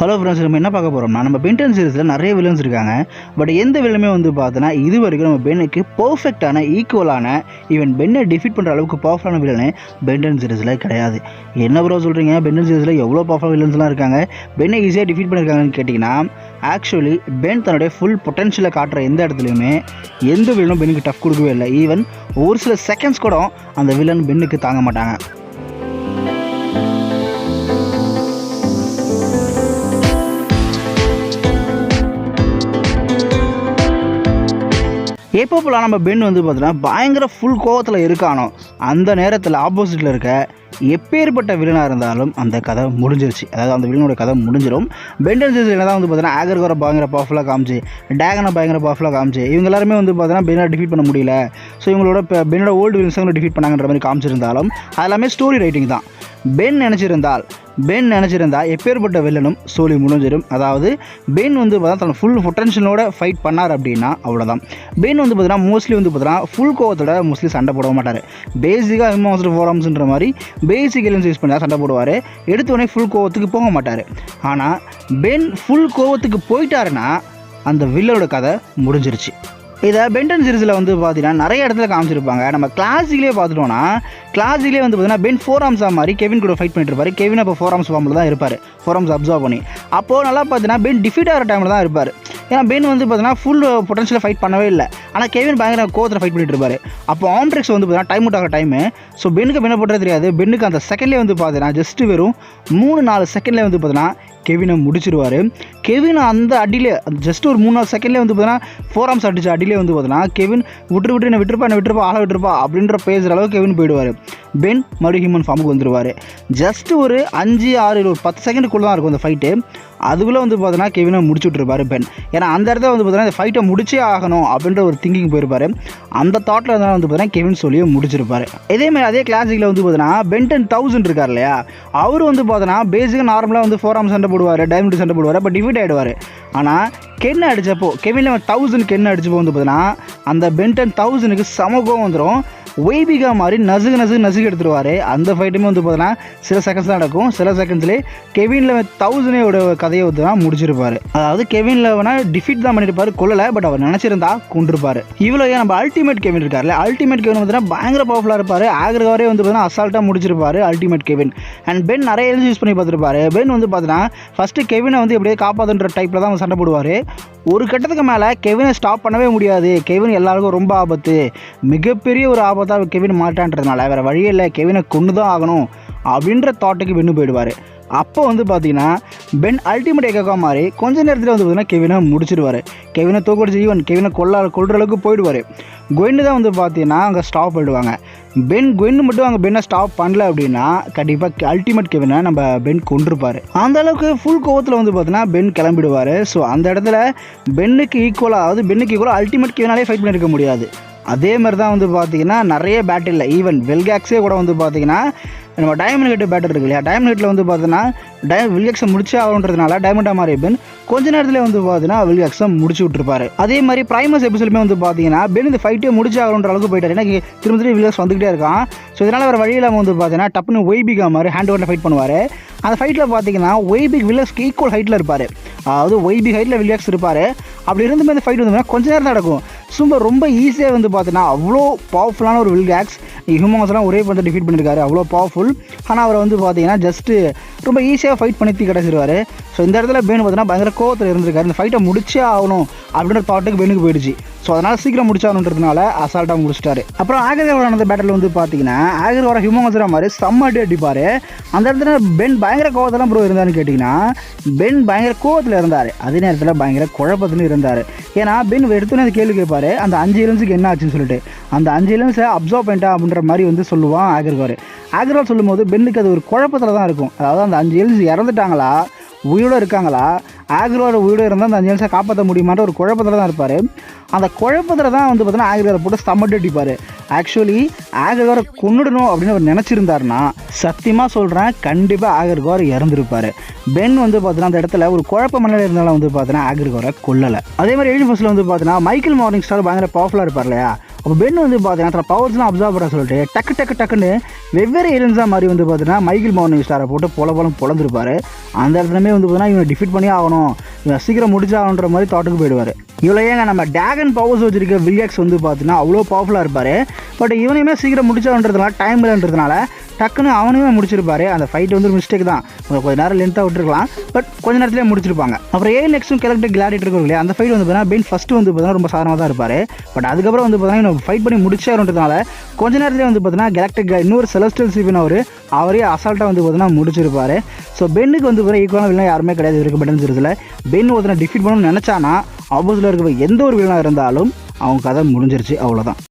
Hello friends, நம்ம என்ன பார்க்க போகிறோம்னா நம்ம பென் 10 சீரிஸில் நிறைய வில்லன்ஸ் இருக்காங்க. பட் எந்த வில்லனுமே வந்து பார்த்தோன்னா இது வரைக்கும் நம்ம பென்னுக்கு பர்ஃபெக்டான ஈக்குவலான ஈவன் பென்னை டிஃபீட் பண்ணுற அளவுக்கு பவர்ஃபுல்லான வில்லனே பென் 10 சீரிஸில் கிடையாது. என்ன ப்ரோ சொல்கிறீங்க? பென் 10 சீரிஸில் எவ்வளோ பவர்ஃபுல் வில்லன்ஸ்லாம் இருக்காங்க, பென்னை ஈஸியாக டிஃபீட் பண்ணியிருக்காங்கன்னு கேட்டிங்கன்னா, ஆக்சுவலி பென் தன்னுடைய ஃபுல் பொட்டன்ஷியலை காட்டுற எந்த இடத்துலையுமே எந்த வில்லனும் பென்னுக்கு டஃப் கொடுக்கவே இல்லை. ஈவன் ஒரு சில செகண்ட்ஸ் கூட அந்த வில்லன் பென்னுக்கு தாங்க மாட்டாங்க. எப்போ போலாம் நம்ம பென் வந்து பார்த்தீங்கன்னா பயங்கர ஃபுல் கோவத்தில் இருக்கானோ அந்த நேரத்தில் ஆப்போசிட்டில் இருக்க எப்பேற்பட்ட வில்லனாக இருந்தாலும் அந்த கதை முடிஞ்சிருச்சு. அதாவது அந்த வில்லனோட கதை முடிஞ்சிடும். பென் 10 சீரிஸில் என்ன தான் வந்து பார்த்தீங்கன்னா ஆகர்கோரை பயங்கர பவர்ஃபுல்லாக காமிச்சு, டேகனை பயங்கர பவர்ஃபுல்லாக காமிச்சு, இவங்க எல்லாருமே வந்து பார்த்தீங்கன்னா பென்னை டிஃபீட் பண்ண முடியல. ஸோ இவங்களோட பென்னோட ஓல்டு வில்லன்ஸை டிஃபீட் பண்ணாங்கன்ற மாதிரி காமிச்சிருந்தாலும் அது எல்லாமே ஸ்டோரி ரைட்டிங் தான். பென் நினச்சிருந்தா எப்பேற்பட்ட வில்லனும் சோலி முடிஞ்சிடும். அதாவது பென் வந்து பார்த்தா தன் ஃபுல் பொட்டன்ஷியலோட ஃபைட் பண்ணார் அப்படின்னா அவ்வளோதான். பென் வந்து பார்த்தீங்கன்னா மோஸ்ட்லி வந்து பார்த்தீங்கன்னா ஃபுல் கோவத்தோட மோஸ்ட்லி சண்டை போட மாட்டார். பேசிக்காக இம்மாஸ்டர் ஃபோரம்ஸ்ன்ற மாதிரி பேசிக் எலிமெண்ட்ஸ் யூஸ் பண்ணி தான் சண்டை போடுவார். எடுத்தோடனே ஃபுல் கோவத்துக்கு போக மாட்டார். ஆனால் பென் ஃபுல் கோவத்துக்கு போயிட்டாருன்னா அந்த வில்லனோட கதை முடிஞ்சிருச்சு. இதை பென் 10 சீரிஸில் வந்து பார்த்தீங்கன்னா நிறைய இடத்துல காமிச்சிருப்பாங்க. நம்ம கிளாசிக்லேயே பார்த்துட்டோன்னா கிளாசிக்லேயே வந்து பார்த்தீங்கன்னா பென் 4 ஆர்ம்ஸாக மாதிரி கெவின் கூட ஃபைட் பண்ணிட்டு இருப்பார். கெவின் அப்போ 4 ஆர்ம்ஸ் ஃபார்மில் தான் இருப்பார், 4 ஆர்ம்ஸ் அப்சர்வ் பண்ணி. அப்போது நல்லா பார்த்தீங்கன்னா பென் டிஃபீட் ஆகிற டைமில் தான் இருப்பார். ஏன்னா பென் வந்து பார்த்தீங்கன்னா ஃபுல் பொட்டன்ஷியல் ஃபைட் பண்ணவே இல்லை. ஆனால் கெவின் பயங்கர கோவத்தில் ஃபைட் பண்ணிட்டு இருப்பார். அப்போ ஆம்ட்ரிக்ஸ் வந்து பார்த்தீங்கன்னா டைம் அவுட் ஆகிற டைமு. ஸோ பென்னுக்கு பெண்ணை போட்டே தெரியாது. பென்னுக்கு அந்த செகண்ட்லேயே வந்து பார்த்தீங்கன்னா ஜஸ்ட்டு வெறும் 3-4 செகண்ட்லேயே வந்து பார்த்தீங்கன்னா கெவினை முடிச்சிருவார். கெவின் அந்த அடியிலே ஜஸ்ட் ஒரு 3-4 செகண்ட்லேயே வந்து பார்த்தீங்கன்னா 4 ஆர்ம்ஸ் அடிச்சு அடியிலே வந்து பார்த்தீங்கன்னா கெவின் என்ன விட்டுருப்பா ஆளை விட்டுருப்பா அப்படின்ற பேசுகிற அளவுக்கு கெவின் போயிடுவார். பென் மறுபடியும் ஹியூமன் ஃபார்முக்கு வந்துடுவார். ஜஸ்ட் ஒரு 5-6 ஒரு 10 செகண்டுக்குள்ளே தான் இருக்கும் அந்த ஃபைட்டு. அதுக்குள்ளே வந்து பார்த்தீங்கன்னா கெவினை முடிச்சு விட்ருப்பார் பென். ஏன்னா அந்த இடத்துல வந்து பார்த்தீங்கன்னா இந்த ஃபைட்டை முடிச்சே ஆகணும் அப்படின்ற ஒரு திங்கிங் போயிருப்பார். அந்த தாட்டில் இருந்தாலும் வந்து பார்த்தீங்கன்னா கெவின் சொல்லியே முடிச்சிருப்பார். இதேமாதிரி அதே கிளாசிக்கில் வந்து பார்த்தீங்கன்னா பென் 10,000 இருக்கார் இல்லையா, அவர் வந்து பார்த்தீங்கன்னா பேசிக்காக நார்மலாக வந்து 4 ஆர்ம்ஸ் சண்டை போடுவார், டைமண்ட் சண்டை போடுவார், பட் டிஃபீட் ஆகிடுவார். ஆனால் கென் அடித்தப்போ கெவின் 1000 கென் அடிச்சப்போ வந்து பார்த்தீங்கன்னா அந்த பென் 10,000க்கு சமகம் வந்துடும். ஒய்பிகா மாதிரி நசுக்கு எடுத்துருவார். அந்த ஃபைட்டுமே வந்து பார்த்தீங்கன்னா சில செகண்ட்ஸ் தான் நடக்கும். சில செகண்ட்ஸ்லேயே கெவின் 1000ஓட கதையை வந்து தான் முடிச்சிருப்பார். அதாவது கெவின் 11 டிஃபீட் தான் பண்ணியிருப்பார், கொள்ளலை. பட் அவர் நினச்சிருந்தா கொண்டிருப்பார். இவ்வளோ நம்ம அல்டிமேட் கெவின் இருக்கார்ல, அல்டிமேட் கெவின் பார்த்தீங்கன்னா பயங்கர பவர்ஃபுல்லாக இருப்பார். ஆகர்கோரே வந்து பார்த்தீங்கன்னா அசால்ட்டாக முடிச்சிருப்பார் அல்டிமேட் கெவின். அண்ட் பென் நிறைய எழுதி யூஸ் பண்ணி பார்த்துருப்பாரு. பென் வந்து பார்த்தீங்கன்னா ஃபஸ்ட்டு கெவினை வந்து எப்படியே காப்பாற்றுன்ற டைப்பில் தான் சண்டை போடுவார். ஒரு கட்டத்துக்கு மேலே கெவினை ஸ்டாப் பண்ணவே முடியாது. கெவின் எல்லாருக்கும் ரொம்ப ஆபத்து, மிகப்பெரிய ஒரு ஆபத்தாக கெவின் மாட்டான்றதுனால வேறு வழியே இல்லை, கெவினை கொண்டு தான் ஆகணும் அப்படின்ற தாட்டுக்கு பென்னு போயிடுவார். அப்போ வந்து பார்த்தீங்கன்னா பென் அல்டிமேட் ஏக்கா மாதிரி கொஞ்ச நேரத்தில் வந்து பார்த்தீங்கன்னா கெவினை முடிச்சிடுவார். கெவினை தோக்கடிச்சு ஈவன் கெவினை கொள்கிற அளவுக்கு போயிடுவார். குவென்னு தான் வந்து பார்த்தீங்கன்னா அங்கே ஸ்டாப் பண்ணிடுவாங்க. குவென்னு மட்டும் அங்கே பென்னை ஸ்டாப் பண்ணல அப்படின்னா கண்டிப்பாக அல்டிமேட் கெவினை நம்ம பென் கொண்டிருப்பார். அந்த அளவுக்கு ஃபுல் கோவத்தில் வந்து பார்த்தீங்கன்னா பென் கிளம்பிடுவார். ஸோ அந்த இடத்துல பென்னுக்கு ஈக்குவலாக அல்டிமேட் கெவினாலே ஃபைட் பண்ணியிருக்க முடியாது. அதே மாதிரி தான் வந்து பார்த்தீங்கன்னா நிறைய பேட்டில் ஈவன் வெல்காக்ஸே கூட வந்து பார்த்தீங்கன்னா நம்ம டைமண்ட் ஹெட் பேட்டர் இருக்கு இல்லையா, டைமண்ட் ஹெட்டில் வந்து பார்த்தீங்கன்னா வில்காக்ஸை முடிச்சே ஆகணுன்றதுனால டைமண்டாக மாறி பென் கொஞ்ச நேரத்தில் வந்து பார்த்தீங்கன்னா வில்காக்ஸை முடிச்சு விட்டுருப்பாரு. அதே மாதிரி பிரைமஸ் எபிசோடுமே வந்து பார்த்தீங்கன்னா பென் இந்த ஃபைட்டே முடிச்சு ஆகணுன்ற அளவுக்கு போயிட்டார். ஏன்னா திரும்ப வில்காக்ஸ் வந்துகிட்டே இருக்கான். ஸோ இதனால் வேறு வழியில் வந்து பார்த்தீங்கன்னா டப்புன்னு ஒய்பிகா மாதிரி ஹேண்ட் ஓவரில் ஃபைட் பண்ணுவார். அந்த ஃபைட்டில் பார்த்தீங்கன்னா ஒய்பிக் வில்காக்ஸ்க்கு ஈக்குவல் ஹைட்டில் இருப்பார். அதாவது ஒய்பிக் ஹைட்டில் வில்காக்ஸ் இருப்பார். அப்படி இருந்துமே இந்த ஃபைட் வந்து கொஞ்ச நேரம் தான் நடக்கும். ரொம்ப ஈஸியாக வந்து பார்த்தீங்கன்னா அவ்வளோ பவர்ஃபுல்லான ஒரு வில்காக்ஸ் ஹியூமன்ஸ்லாம் ஒரே பண்ணி டிஃபீட் பண்ணியிருக்காரு, அவ்வளோ பவர்ஃபுல். ஆனால் அவர் வந்து பார்த்தீங்கன்னா ஜஸ்ட்டு ரொம்ப ஈஸியாக ஃபைட் பண்ணி கிடச்சிருவார். ஸோ இந்த இடத்துல பென் பார்த்தீங்கன்னா பயங்கர கோவத்தில் இருந்திருக்காரு. இந்த ஃபைட்டை முடிச்சே ஆகணும் அப்படின்ற தாட்டுக்கு பெனுக்கு போயிடுச்சு. ஸோ அதனால் சீக்கிரம் முடிச்சாகணுன்றதுனால அசால்ட்டாக முடிச்சிட்டாரு. அப்புறம் ஆகர்கோரா நடந்த பேட்டில் வந்து பார்த்தீங்கன்னா ஆகர்கோரா ஹியூமன்ஸ்ரா மாதிரி செம்ம அடிப்பார். அந்த இடத்துல பென் பயங்கர கோவத்தெல்லாம் ப்ரோ இருந்தான்னு கேட்டிங்கன்னா பென் பயங்கர கோவத்தில் இருந்தார். அதே நேரத்தில் பயங்கர குழப்பத்துன்னு இருந்தார். ஏன்னா பென் எடுத்துன்னு அந்த கேள்வி கேட்பார், அந்த 5 எலிமெண்ட்ஸுக்கு என்ன ஆச்சுன்னு சொல்லிட்டு. அந்த 5 எலிமெண்ட்ஸை அப்சர்வ் பண்ணிட்டா அப்படின்ற மாதிரி வந்து சொல்லுவான் ஆகர்கோரா சொல்லும் போது பென்னுக்கு அது ஒரு குழப்பத்தில் தான் இருக்கும். அதாவது அந்த 5 எலிமெண்ட்ஸ் இறந்துட்டாங்களா, உயிரோடு இருக்காங்களா, ஆகர்கோரா உயிரோடு இருந்தால் அந்த 5 எலிமெண்ட்ஸை காப்பாற்ற முடியுமான்ற ஒரு குழப்பத்தில் தான் இருப்பார். அந்த குழப்பத்தில் தான் வந்து பார்த்தீங்கன்னா ஆகர்கோரா போட்டு ஸ்டம்மட் அடிப்பார். ஆக்சுவலி ஆகர்கோரா கொன்னுடணும் அப்படின்னு அவர் நினச்சிருந்தாருன்னா சத்தியமாக சொல்கிறேன் கண்டிப்பாக ஆகர்கோரா இறந்துருப்பார். பென் வந்து பார்த்தீங்கன்னா அந்த இடத்துல ஒரு குழப்ப மனநிலை இருந்தாலும் வந்து பார்த்தீங்கன்னா ஆகர்கோரா கொல்லலை. அதே மாதிரி எலிஜி ஃபர்ஸ்ட்டில் வந்து பார்த்தீங்கன்னா மைக்கேல் மார்னிங் ஸ்டார் பயங்கர பவர்ஃபுல்லாக இருப்பார் இல்லையா, அப்போ பென் வந்து பார்த்தீங்கன்னா தன் பவர்ஸ்லாம் அப்சர்வ் பண்ண சொல்லிட்டு டக்குன்னு வெவ்வேறு ஏலியன்ஸாக மாதிரி வந்து பார்த்தீங்கன்னா மைக்கேல் மார்னிங் ஸ்டாரை போட்டு பொழந்திருப்பாரு. அந்த இடத்துலமே வந்து பார்த்தீங்கன்னா இவனை டிஃபீட் பண்ணி ஆகணும், இவன் சீக்கிரம் முடிச்சாகணுன்ற மாதிரி தாட்டுக்கு போயிடுவார். இவ்வளோ ஏங்க நம்ம டிராகன் பவர்ஸ் வச்சிருக்க வில்லியக்ஸ் வந்து பார்த்தீங்கன்னா அவ்வளோ பவர்ஃபுல்லாக இருப்பார். பட் இவனையுமே சீக்கிரம் முடிச்சாகன்றதுனால டைம் இல்லைன்றதுனால டக்குன்னு அவனையுமே முடிச்சிருப்பாரு. அந்த ஃபைட் வந்து ஒரு மிஸ்டேக் தான், கொஞ்சம் நேரம் லென்த்தாக விட்டுருக்கலாம், பட் கொஞ்ச நேரத்திலே முடிச்சிருப்பாங்க. அப்புறம் ஏலியன்ஸும் கேரக்டர் கிளாடியேட்டர் இருக்கும் இல்லையா, அந்த ஃபைட் வந்து பார்த்தீங்கன்னா பென் ஃபஸ்ட்டு வந்து பார்த்தீங்கன்னா ரொம்ப சாதாரணமாக தான் இருப்பார். பட் அதுக்கப்புறம் வந்து பார்த்தீங்கன்னா ஃபைட் பண்ணி முடிச்சாருன்றதுனால கொஞ்ச நேரத்திலே வந்து பார்த்தீங்கன்னா கேலக்டிக் இன்னொரு செலஸ்டியல் சிவன் அவரே அசால்ட்டாக வந்து பார்த்தீங்கன்னா முடிச்சிருப்பாரு. ஸோ பென்னுக்கு வந்து பார்த்தீங்கன்னா ஈக்குவலான வில்லன் யாருமே கிடையாது இருக்கு பெட்டன்ஸில். பென் ஒருத்தனை டிஃபீட் பண்ணணும்னு நினச்சானா ஆப்போசிட்டில் இருக்க எந்த ஒரு வில்லனாக இருந்தாலும் அவங்க கதை முடிஞ்சிருச்சு, அவ்வளோதான்.